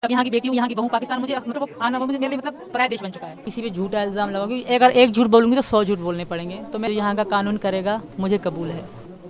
अब यहाँ की बेटी हूँ, यहाँ की बहू, पाकिस्तान मुझे मतलब आना वो मुझे मेरे लिए मतलब पराया देश बन चुका है। किसी पे झूठा इल्ज़ाम लगाओगे, अगर एक झूठ बोलूँगी तो 100 झूठ बोलने पड़ेंगे। तो मैं यहाँ का कानून करेगा, मुझे कबूल है।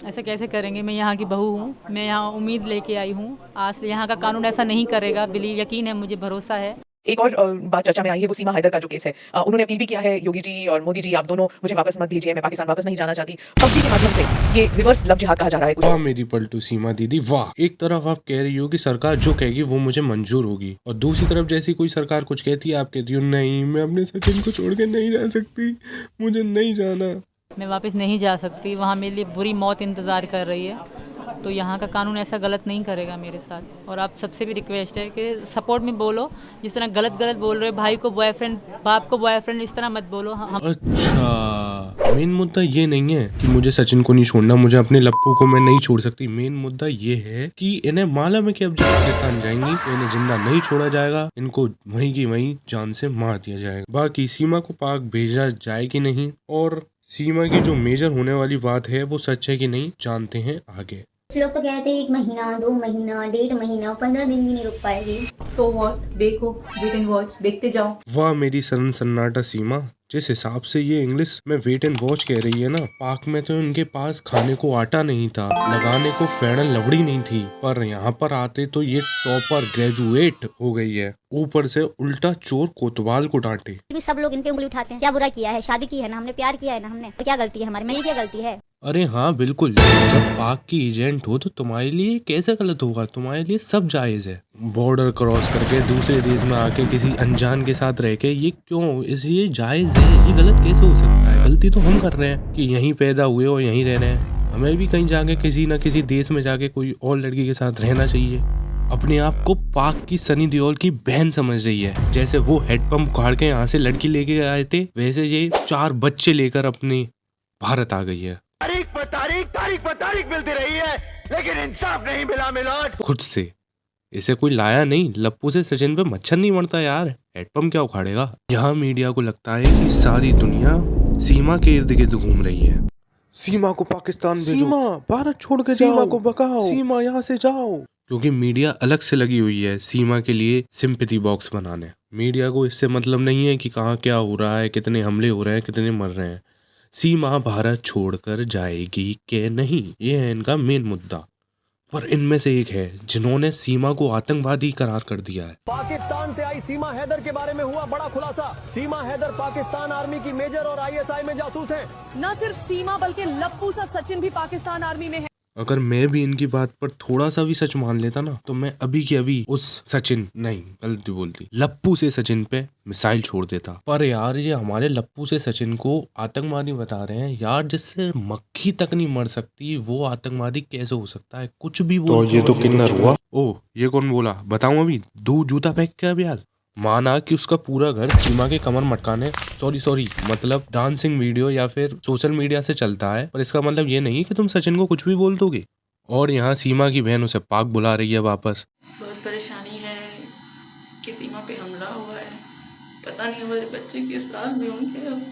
ऐसे कैसे करेंगे? मैं यहाँ की बहू हूँ, मैं यहाँ उम्मीद लेके आई हूँ। आज से यहाँ का कानून ऐसा नहीं करेगा, बिलीव, यकीन है, मुझे भरोसा है। एक और बात चर्चा में आई है, वो सीमा हैदर का जो केस है। उन्होंने अपील भी किया है, योगी जी और मोदी जी, आप दोनों मुझे वापस मत भेजिए, मैं पाकिस्तान वापस नहीं जाना चाहती। पबजी के माध्यम से ये रिवर्स लव जिहाद कहा जा रहा है कुछ। वाह मेरी पलटू सीमा दीदी वाह। एक तरफ आप कह रही हो कि सरकार जो कहेगी वो मुझे मंजूर होगी, और दूसरी तरफ जैसी कोई सरकार कुछ कहती है आप कहती हो नहीं, मैं अपने सचिन को छोड़ के नहीं जा सकती, मुझे नहीं जाना। मैं वापस नहीं जा सकती, वहाँ मेरे लिए बुरी मौत इंतज़ार कर रही है। तो यहाँ का कानून ऐसा गलत नहीं करेगा मेरे साथ। और आप सबसे भी रिक्वेस्ट है कि सपोर्ट में बोलो, जिस तरह गलत गलत बोल रहे हो, भाई को बॉयफ्रेंड, बाप को बॉयफ्रेंड, इस तरह मत बोलो। हम अच्छा, मेन मुद्दा ये नहीं है कि मुझे सचिन को नहीं छोड़ना, मुझे अपने लप्पू को मैं नहीं छोड़ सकती। मेन मुद्दा ये है कि इन्हें मालूम है कि अब जब पाकिस्तान जाएंगी तो इन्हें जिंदा नहीं छोड़ा जाएगा, इनको वहीं की वहीं जान से मार दिया जाएगा। बाकी सीमा को पाक भेजा जाए कि नहीं, और सीमा की जो मेजर होने वाली बात है वो सच है कि नहीं, जानते हैं आगे। कुछ लोग तो कहते हैं 1 महीना, 2 महीना, 1.5 महीना, 15 दिन भी नहीं रुक पाएगी। सो व्हाट, देखो, वेट एंड वॉच, देखते जाओ। वाह मेरी सन सन्नाटा सीमा। जिस हिसाब से ये इंग्लिश में वेट एंड वॉच कह रही है ना, पाक में तो इनके पास खाने को आटा नहीं था, लगाने को फेड़न लवड़ी नहीं थी, पर यहाँ पर आते तो ये टॉपर ग्रेजुएट हो गई है, ऊपर से उल्टा चोर कोतवाल को डांटे। भी सब लोग इन पे उंगली उठाते हैं। क्या बुरा किया है? शादी की है ना हमने, प्यार किया है ना हमने, तो क्या गलती है हमारी? मेरी क्या गलती है? अरे हाँ बिल्कुल, जब पाक की एजेंट हो तो तुम्हारे लिए कैसे गलत होगा, तुम्हारे लिए सब जायज है। बॉर्डर क्रॉस करके दूसरे देश में आके किसी अनजान के साथ रह के ये क्यों, इसलिए जायज है, ये गलत कैसे हो सकता है? गलती तो हम कर रहे हैं कि यहीं पैदा हुए और यहीं रह रहे हैं, हमें भी कहीं जाके किसी न किसी देश में जाके कोई और लड़की के साथ रहना चाहिए। अपने आप को पाक की सनी देओल की बहन समझ रही है, जैसे वो हेडपंप उखाड़ के यहाँ से लड़की लेके आए थे, वैसे ये 4 बच्चे लेकर अपने भारत आ गई है। तारीख पर तारीख मिलती रही है, लेकिन इंसाफ नहीं मिला मिलाट खुद से। इसे कोई लाया नहीं, लप्पू से सचिन पे मच्छर नहीं मरता यार, हेडपंप क्या उखाड़ेगा। यहाँ मीडिया को लगता है कि सारी दुनिया सीमा के इर्द गिर्द घूम रही है। सीमा को पाकिस्तान भेजो, सीमा भारत छोड़ के जाओ, सीमा को बकाओ, सीमा यहाँ से जाओ, क्योंकि मीडिया अलग से लगी हुई है सीमा के लिए सिंपैथी बॉक्स बनाने। मीडिया को इससे मतलब नहीं है कि कहाँ क्या हो रहा है, कितने हमले हो रहे हैं, कितने मर रहे हैं, सीमा भारत छोड़कर जाएगी कि नहीं, ये है इनका मेन मुद्दा। पर इनमें से एक है जिन्होंने सीमा को आतंकवादी करार कर दिया है। पाकिस्तान से आई सीमा हैदर के बारे में हुआ बड़ा खुलासा। सीमा हैदर पाकिस्तान आर्मी की मेजर और आईएसआई में जासूस हैं। न सिर्फ सीमा बल्कि लप्पू सा सचिन भी पाकिस्तान आर्मी में है। अगर मैं भी इनकी बात पर थोड़ा सा भी सच मान लेता ना, तो मैं अभी की अभी उस सचिन, नहीं गलती बोलती, लप्पू से सचिन पे मिसाइल छोड़ देता। पर यार ये हमारे लप्पू से सचिन को आतंकवादी बता रहे हैं यार, जिससे मक्खी तक नहीं मर सकती, वो आतंकवादी कैसे हो सकता है? कुछ भी बोल। तो ये तो किन्नर हुआ। ओ ये कौन बोला बताऊं? अभी दो जूता फेंक के अब यार माना कि उसका पूरा घर सीमा के कमर मटकाने, सॉरी मतलब डांसिंग वीडियो या फिर सोशल मीडिया से चलता है, पर इसका मतलब ये नहीं कि तुम सचिन को कुछ भी बोल दोगे। और यहाँ सीमा की बहन उसे पाक बुला रही है वापस। बहुत परेशानी है कि सीमा पे हमला हुआ है, पता नहीं हमारे बच्चे किस हाल में होंगे अब।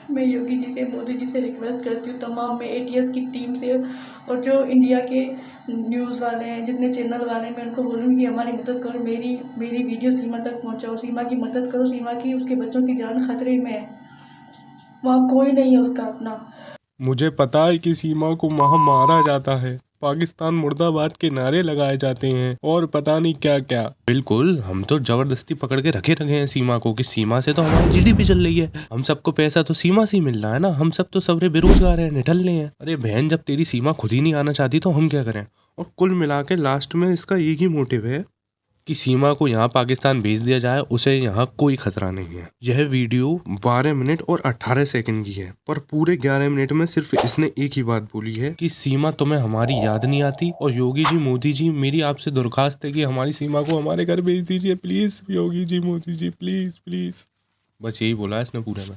मैं योगी जी से, मोदी जी से रिक्वेस्ट करती हूँ, तमाम मैं एटीएस की टीम से और जो इंडिया के न्यूज़ वाले हैं, जितने चैनल वाले हैं, मैं उनको बोलूँगी कि हमारी मदद करो, मेरी वीडियो सीमा तक पहुँचाओ, सीमा की मदद करो। सीमा की, उसके बच्चों की जान खतरे में है, वहाँ कोई नहीं है उसका अपना। मुझे पता है कि सीमा को वहाँ मारा जाता है, पाकिस्तान मुर्दाबाद के नारे लगाए जाते हैं और पता नहीं क्या क्या। बिल्कुल, हम तो जबरदस्ती पकड़ के रखे हैं सीमा को, कि सीमा से तो हमारी जीडीपी चल रही है, हम सबको पैसा तो सीमा से ही मिल रहा है ना, हम सब तो सबरे बेरोजगार हैं, निठल्ले हैं। अरे बहन, जब तेरी सीमा खुद ही नहीं आना चाहती तो हम क्या करें? और कुल मिला के लास्ट में इसका एक ही मोटिव है कि सीमा को यहाँ पाकिस्तान भेज दिया जाए, उसे यहाँ कोई खतरा नहीं है। यह वीडियो 12 मिनट और 18 सेकंड की है, पर पूरे 11 मिनट में सिर्फ इसने एक ही बात बोली है कि सीमा तुम्हें हमारी याद नहीं आती, और योगी जी, मोदी जी, मेरी आपसे दरख्वास्त है कि हमारी सीमा को हमारे घर भेज दीजिए please, Yogi ji, Modi ji, please please. बस यही बोला है इसने पूरे में।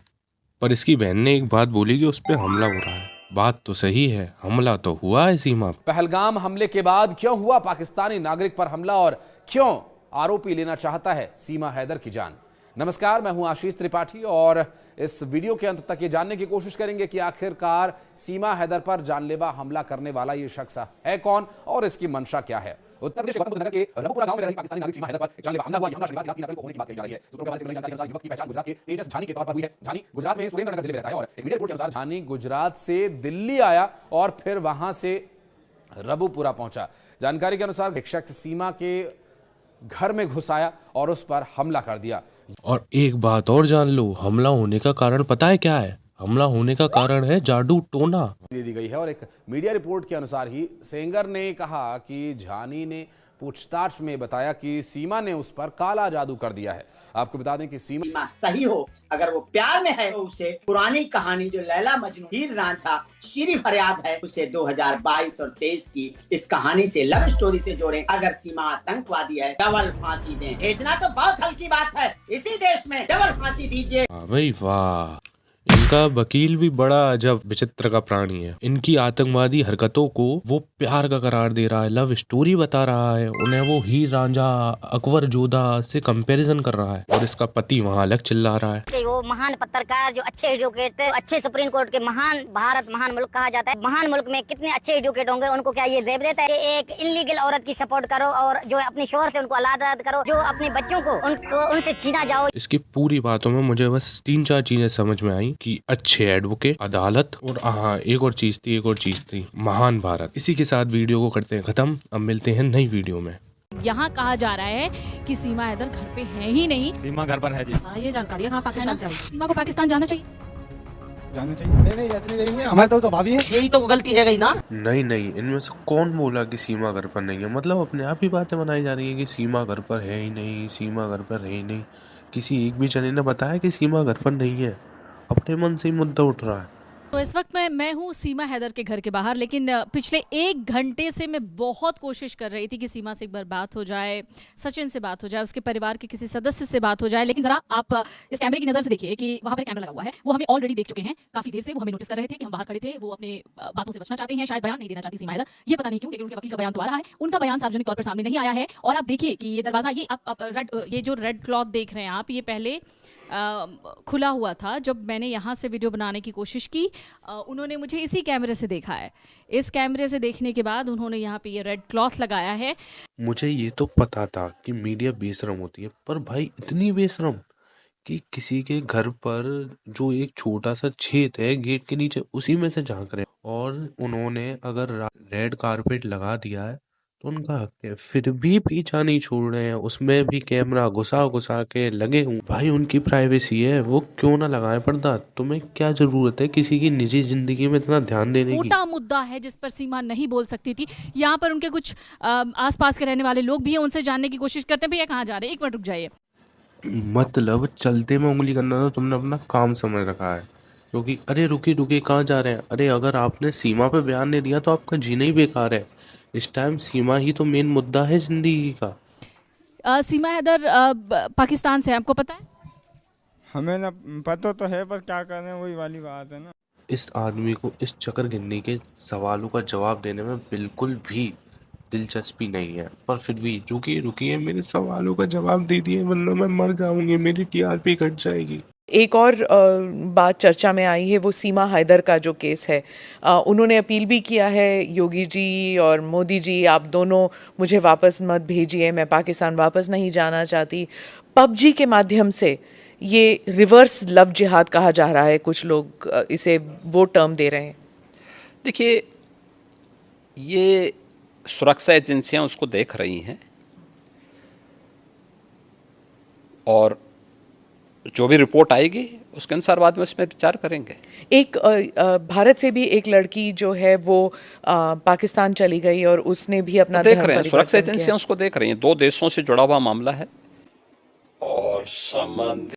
पर इसकी बहन ने एक बात बोली कि उस पर हमला हो रहा है। बात तो सही है, हमला तो हुआ है सीमा पे। पहलगाम हमले के बाद क्यों हुआ पाकिस्तानी नागरिक पर हमला और क्यों आरोपी लेना चाहता है सीमा हैदर की जान? नमस्कार, मैं हूं आशीष त्रिपाठी और इस वीडियो के अंत तक ये जानने की कोशिश करेंगे कि आखिरकार सीमा हैदर पर जानलेवा हमला करने वाला ये शख्स है कौन और इसकी मंशा क्या है। उत्तर प्रदेश के गौतम बुद्ध नगर के रबुपुरा गांव में रही पाकिस्तानी नागरिक सीमा हैदर पर जानलेवा हमला हुआ। यह हमला शनिवार की रात 3 अप्रैल को होने की बात कही जा रही है। सूत्रों के हवाले से मिली जानकारी के अनुसार युवक की पहचान गुजरात के तेजस झानी के तौर पर हुई है। झानी गुजरात में सुरेंद्रनगर जिले में रहता है और एक मीडिया रिपोर्ट के अनुसार झानी गुजरात से दिल्ली आया और फिर वहां से रबुपुरा पहुंचा। जानकारी के अनुसार एक शख्स सीमा के घर में घुस आया और उस पर हमला कर दिया। और एक बात और जान लो, हमला होने का कारण पता है क्या है? हमला होने का कारण है जादू टोना दे दी गई है और एक मीडिया रिपोर्ट के अनुसार ही सेंगर ने कहा कि झानी ने पूछताछ में बताया कि सीमा ने उस पर काला जादू कर दिया है। आपको बता दें कि सीमा सही हो, अगर वो प्यार में है तो उसे पुरानी कहानी जो लैला मजनू हीर रांझा शीरी फरियाद है उसे 2022 और 23 की इस कहानी से लव स्टोरी से जोड़ें। अगर सीमा आतंकवादी है डबल फांसी दें। भेजना तो बहुत हल्की बात है, इसी देश में डबल फांसी दीजिए। भाई वाह, इनका वकील भी बड़ा अजब विचित्र का प्राणी है। इनकी आतंकवादी हरकतों को वो प्यार का करार दे रहा है, लव स्टोरी बता रहा है, उन्हें वो हीर रांझा अकबर जोधा से कंपैरिजन कर रहा है और इसका पति वहाँ अलग चिल्ला रहा है। वो महान पत्रकार जो अच्छे एडवोकेट, अच्छे सुप्रीम कोर्ट के महान, भारत महान मुल्क कहा जाता है, महान मुल्क में कितने अच्छे एडवोकेट होंगे, उनको क्या ये जेब देता है कि एक इनलीगल औरत की सपोर्ट करो और जो अपने शोहर से उनको आजाद करो, जो अपने बच्चों को उनसे छीना जाओ। इसकी पूरी बातों में मुझे बस 3-4 चीजें समझ में आई कि अच्छे एडवोकेट, अदालत और हाँ एक और चीज थी महान भारत। इसी के साथ वीडियो को करते हैं खत्म। अब मिलते हैं नई वीडियो में। यहाँ कहा जा रहा है कि सीमा हैदर घर पे है ही नहीं। सीमा घर पर है जी। ये जानकारी है, पाकिस्तान जाए। सीमा को पाकिस्तान जाना चाहिए। नहीं ऐसे नहीं रहेंगे, हमारे तो भाभी है। यही तो गलती है गई ना। नहीं, इनमें से कौन बोला कि सीमा घर पर नहीं है? मतलब अपने आप ही बातें बनाई जा रही है कि सीमा घर पर है ही नहीं, सीमा घर पर है ही नहीं। किसी एक भी जने ने बताया कि सीमा घर पर नहीं है? अपने मन से ही मुद्दा उठ रहा है। तो इस वक्त मैं हूँ सीमा हैदर के घर के बाहर, लेकिन पिछले 1 घंटे से मैं बहुत कोशिश कर रही थी कि सीमा से एक बार बात हो जाए, सचिन से बात हो जाए, उसके परिवार के किसी सदस्य से बात हो जाए। लेकिन जरा आप इस कैमरे की नजर से देखिए कि वहाँ पर कैमरा लगा हुआ है, वो हमें ऑलरेडी देख चुके हैं काफी देर से। वो हमें नोटिस कर रहे थे कि हम बाहर खड़े थे, वो अपने बातों से बचना चाहते हैं, शायद बयान नहीं देना चाहती सीमा हैदर, ये पता नहीं क्यों, लेकिन उनके वकील का बयान तो आ रहा है, उनका बयान सार्वजनिक तौर पर सामने नहीं आया है। और आप देखिए कि ये दरवाजा, ये जो रेड क्लॉथ देख रहे हैं आप, ये पहले खुला हुआ था। जब मैंने यहाँ से वीडियो बनाने की कोशिश की, उन्होंने मुझे इसी कैमरे से देखा है। इस कैमरे से देखने के बाद उन्होंने यहाँ पे ये रेड क्लॉथ लगाया है। मुझे ये तो पता था कि मीडिया बेशरम होती है, पर भाई इतनी बेशरम कि किसी के घर पर जो एक छोटा सा छेद है गेट के नीचे, उसी में से झांक रहे हैं। और उन्होंने अगर रेड कारपेट लगा दिया है तो उनका हक है, फिर भी पीछा नहीं छोड़ रहे हैं, उसमें भी कैमरा घुसा के लगे हुए। भाई उनकी प्राइवेसी है, वो क्यों ना लगाए पर्दा? तुम्हें क्या जरूरत है किसी की निजी जिंदगी में इतना ध्यान देने की? मोटा मुद्दा है जिस पर सीमा नहीं बोल सकती थी। यहाँ पर उनके कुछ आसपास के रहने वाले लोग भी हैं, उनसे जानने की कोशिश करते हैं भैया कहाँ जा रहे हैं, 1 मिनट रुक जाइए। मतलब चलते में उंगली करना तो तुमने अपना काम समझ रखा है, क्योंकि अरे रुकिए कहाँ जा रहे हैं? अरे अगर आपने सीमा पे बयान नहीं दिया तो आपका जीना ही बेकार है। इस टाइम सीमा ही तो मेन मुद्दा है जिंदगी का। सीमा हैदर पाकिस्तान से, आपको पता है? हमें ना पता तो है, पर क्या करें, वही वाली बात है ना। इस आदमी को इस चक्कर गिननी के सवालों का जवाब देने में बिल्कुल भी दिलचस्पी नहीं है, पर फिर भी रुकिए मेरे सवालों का जवाब दे दिए, वरना मैं मर जाऊंगी, मेरी टीआरपी घट जाएगी। एक और बात चर्चा में आई है, वो सीमा हैदर का जो केस है। उन्होंने अपील भी किया है, योगी जी और मोदी जी आप दोनों मुझे वापस मत भेजिए, मैं पाकिस्तान वापस नहीं जाना चाहती। पबजी के माध्यम से ये रिवर्स लव जिहाद कहा जा रहा है, कुछ लोग इसे वो टर्म दे रहे हैं। देखिए, ये सुरक्षा एजेंसियां उसको देख रही हैं और जो भी रिपोर्ट आएगी उसके अनुसार बाद में उसमें विचार करेंगे। एक भारत से भी एक लड़की जो है वो पाकिस्तान चली गई और उसने भी अपना देख रहे हैं, सुरक्षा एजेंसियां उसको देख रही हैं। 2 देशों से जुड़ा हुआ मामला है और संबंध